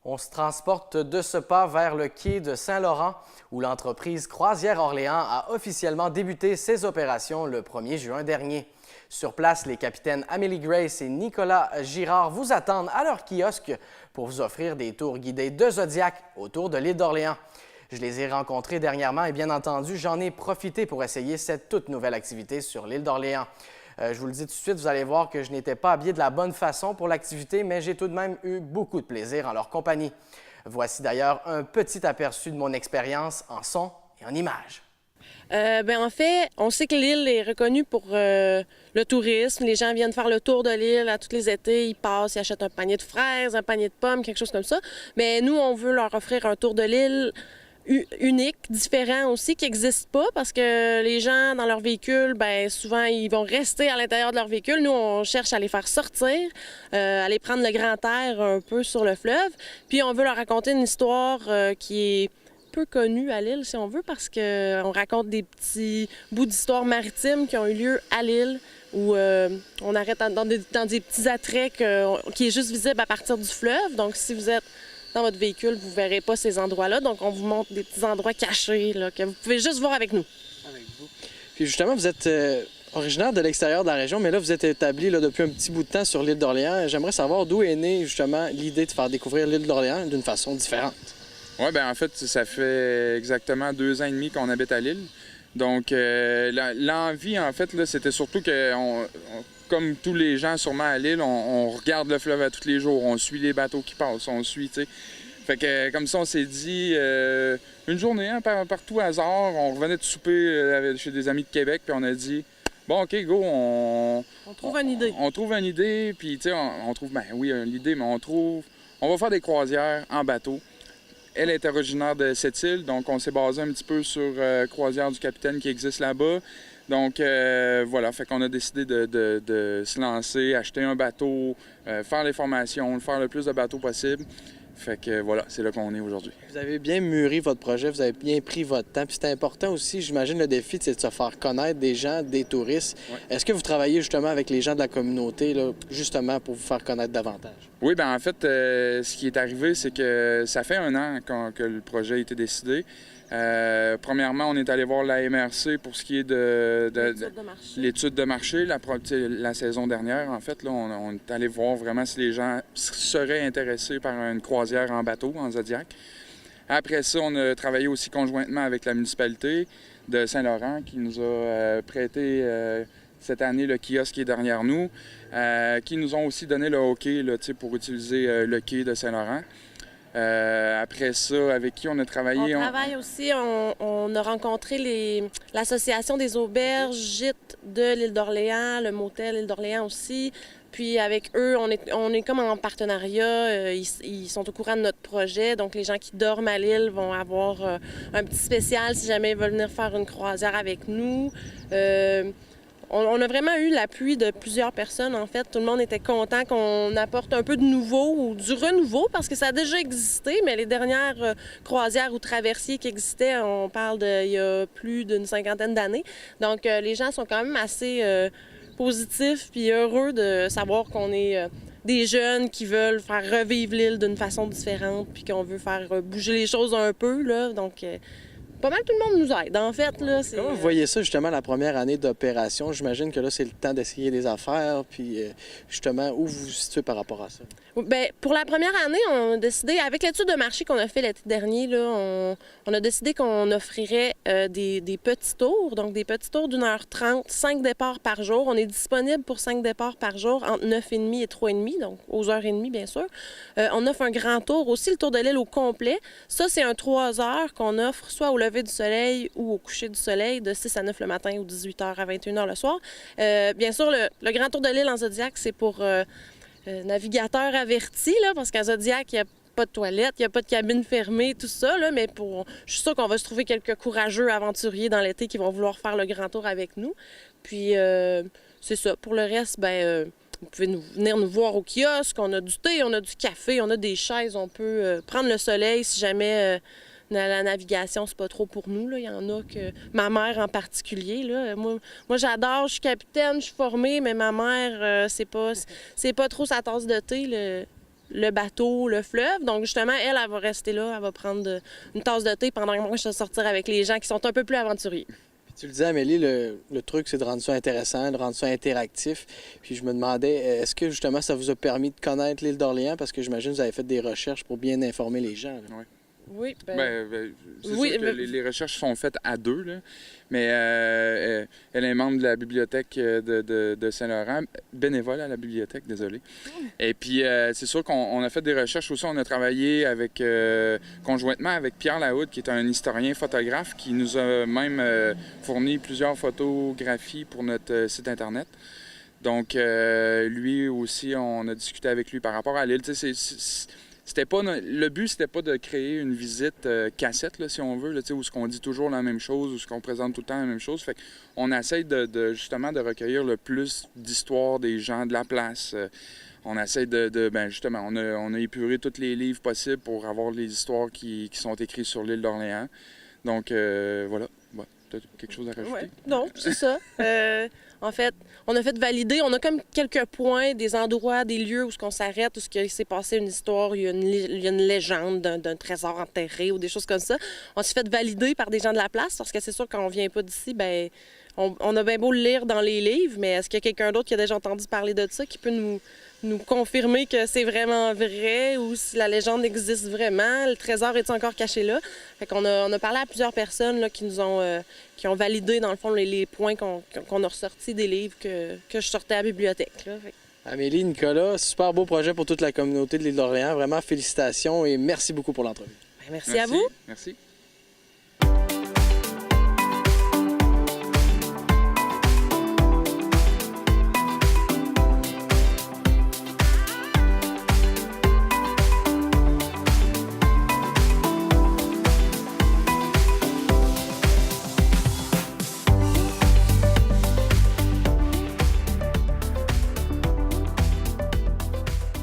On se transporte de ce pas vers le quai de Saint-Laurent, où l'entreprise Croisière Orléans a officiellement débuté ses opérations le 1er juin dernier. Sur place, les capitaines Amélie Grace et Nicolas Girard vous attendent à leur kiosque pour vous offrir des tours guidés de Zodiac autour de l'île d'Orléans. Je les ai rencontrés dernièrement et bien entendu, j'en ai profité pour essayer cette toute nouvelle activité sur l'île d'Orléans. Je vous le dis tout de suite, vous allez voir que je n'étais pas habillé de la bonne façon pour l'activité, mais j'ai tout de même eu beaucoup de plaisir en leur compagnie. Voici d'ailleurs un petit aperçu de mon expérience en son et en images. En fait, on sait que l'île est reconnue pour le tourisme. Les gens viennent faire le tour de l'île à tous les étés. Ils passent, ils achètent un panier de fraises, un panier de pommes, quelque chose comme ça. Mais nous, on veut leur offrir un tour de l'île unique, différent aussi, qui n'existe pas parce que les gens dans leur véhicule, bien souvent, ils vont rester à l'intérieur de leur véhicule. Nous, on cherche à les faire sortir, aller prendre le grand air un peu sur le fleuve. Puis on veut leur raconter une histoire qui est peu connue à l'île, si on veut, parce qu'on raconte des petits bouts d'histoire maritime qui ont eu lieu à l'île, où on arrête dans des petits attraits qui est juste visible à partir du fleuve. Donc, si vous êtes dans votre véhicule, vous ne verrez pas ces endroits-là. Donc, on vous montre des petits endroits cachés là, que vous pouvez juste voir avec nous. Avec vous. Puis justement, vous êtes originaire de l'extérieur de la région, mais là, vous êtes établi depuis un petit bout de temps sur l'île d'Orléans. J'aimerais savoir d'où est née justement l'idée de faire découvrir l'île d'Orléans d'une façon différente. Oui, bien en fait, ça fait exactement 2 ans et demi qu'on habite à l'île. Donc, l'envie, en fait, là, c'était surtout que, comme tous les gens sûrement à l'île, on regarde le fleuve à tous les jours, on suit les bateaux qui passent, on suit, tu sais. Fait que, comme ça, on s'est dit, une journée, hein, par tout hasard, on revenait de souper chez des amis de Québec, puis on a dit, bon, OK, go, on trouve une idée. On trouve une idée, puis, tu sais, on trouve, ben oui, l'idée, mais on va faire des croisières en bateau. Elle est originaire de cette île, donc on s'est basé un petit peu sur Croisière du Capitaine qui existe là-bas. Donc voilà, fait qu'on a décidé de se lancer, acheter un bateau, faire les formations, faire le plus de bateaux possible. Fait que voilà, c'est là qu'on est aujourd'hui. Vous avez bien mûri votre projet, vous avez bien pris votre temps. Puis c'est important aussi, j'imagine, le défi, c'est de se faire connaître des gens, des touristes. Ouais. Est-ce que vous travaillez justement avec les gens de la communauté, là, justement pour vous faire connaître davantage? Oui, bien en fait, ce qui est arrivé, c'est que ça fait 1 an que le projet a été décidé. Premièrement, on est allé voir la MRC pour ce qui est de l'étude de marché, la saison dernière. En fait, là, on est allé voir vraiment si les gens seraient intéressés par une croisière en bateau, en Zodiac. Après ça, on a travaillé aussi conjointement avec la municipalité de Saint-Laurent qui nous a prêté cette année le kiosque qui est derrière nous, qui nous ont aussi donné le hockey là, pour utiliser le quai de Saint-Laurent. Après ça, avec qui on a travaillé? On travaille aussi, on a rencontré l'association des auberges, gîtes de l'île d'Orléans, le motel l'île d'Orléans aussi. Puis avec eux, on est comme en partenariat, ils sont au courant de notre projet. Donc les gens qui dorment à l'île vont avoir un petit spécial si jamais ils veulent venir faire une croisière avec nous. On a vraiment eu l'appui de plusieurs personnes, en fait. Tout le monde était content qu'on apporte un peu de nouveau ou du renouveau, parce que ça a déjà existé, mais les dernières croisières ou traversiers qui existaient, on parle d'il y a plus d'une 50aine d'années. Donc, les gens sont quand même assez positifs puis heureux de savoir qu'on est des jeunes qui veulent faire revivre l'île d'une façon différente puis qu'on veut faire bouger les choses un peu, là. Donc, pas mal tout le monde nous aide, en fait. Là, comment vous voyez ça, justement, la première année d'opération? J'imagine que là, c'est le temps d'essayer des affaires, puis justement, où vous vous situez par rapport à ça? Bien, pour la première année, on a décidé, avec l'étude de marché qu'on a fait l'été dernier, là, on a décidé qu'on offrirait des petits tours, donc des petits tours d'1h30, 5 départs par jour. On est disponible pour 5 départs par jour, entre 9h30 et 3h30, donc aux heures et demie, bien sûr. On offre un grand tour aussi, le tour de l'île au complet. Ça, c'est un 3 heures qu'on offre soit au lever du soleil ou au coucher du soleil de 6 à 9 le matin ou 18h à 21h le soir. Bien sûr, le grand tour de l'île en Zodiac, c'est pour navigateurs avertis, là, parce qu'en Zodiac, il n'y a pas de toilette, il n'y a pas de cabine fermée, tout ça, là, mais je suis sûre qu'on va se trouver quelques courageux aventuriers dans l'été qui vont vouloir faire le grand tour avec nous. Puis, c'est ça. Pour le reste, vous pouvez venir nous voir au kiosque. On a du thé, on a du café, on a des chaises. On peut prendre le soleil si jamais la navigation, c'est pas trop pour nous. Là. Il y en a que... Ma mère en particulier. Là. Moi j'adore, je suis capitaine, je suis formée, mais ma mère, c'est pas trop sa tasse de thé. le bateau, le fleuve. Donc, justement, elle va rester là, elle va prendre une tasse de thé pendant que moi, je vais sortir avec les gens qui sont un peu plus aventuriers. Puis tu le disais, Amélie, le truc, c'est de rendre ça intéressant, de rendre ça interactif. Puis je me demandais, est-ce que justement, ça vous a permis de connaître l'île d'Orléans? Parce que j'imagine que vous avez fait des recherches pour bien informer les gens. Oui. Oui, c'est sûr que les recherches sont faites à deux, là. Mais elle est membre de la bibliothèque de Saint-Laurent, bénévole à la bibliothèque, désolé. Et puis, c'est sûr qu'on a fait des recherches aussi. On a travaillé avec, conjointement avec Pierre Lahoud, qui est un historien photographe, qui nous a même fourni plusieurs photographies pour notre site Internet. Donc, lui aussi, on a discuté avec lui par rapport à l'île. C'était pas le but, c'était pas de créer une visite cassette, là, si on veut, là, où ce qu'on dit toujours la même chose, où ce qu'on présente tout le temps la même chose. Fait qu'on essaye justement de recueillir le plus d'histoires des gens de la place. On essaie justement, on a épuré tous les livres possibles pour avoir les histoires qui sont écrites sur l'île d'Orléans. Donc, voilà. T'as quelque chose à rajouter? Ouais. Non, c'est ça. En fait, on a fait valider, on a comme quelques points, des endroits, des lieux où on s'arrête, où il s'est passé une histoire, il y a une légende d'un trésor enterré ou des choses comme ça. On s'est fait valider par des gens de la place parce que c'est sûr, quand on vient pas d'ici, ben on a bien beau le lire dans les livres, mais est-ce qu'il y a quelqu'un d'autre qui a déjà entendu parler de ça, qui peut nous confirmer que c'est vraiment vrai ou si la légende existe vraiment, le trésor est encore caché là? Fait qu'on a parlé à plusieurs personnes là, qui ont validé, dans le fond, les points qu'on a ressortis des livres que je sortais à la bibliothèque. Là. Amélie, Nicolas, super beau projet pour toute la communauté de l'île d'Orléans. Vraiment, félicitations et merci beaucoup pour l'entrevue. Merci à vous. Merci.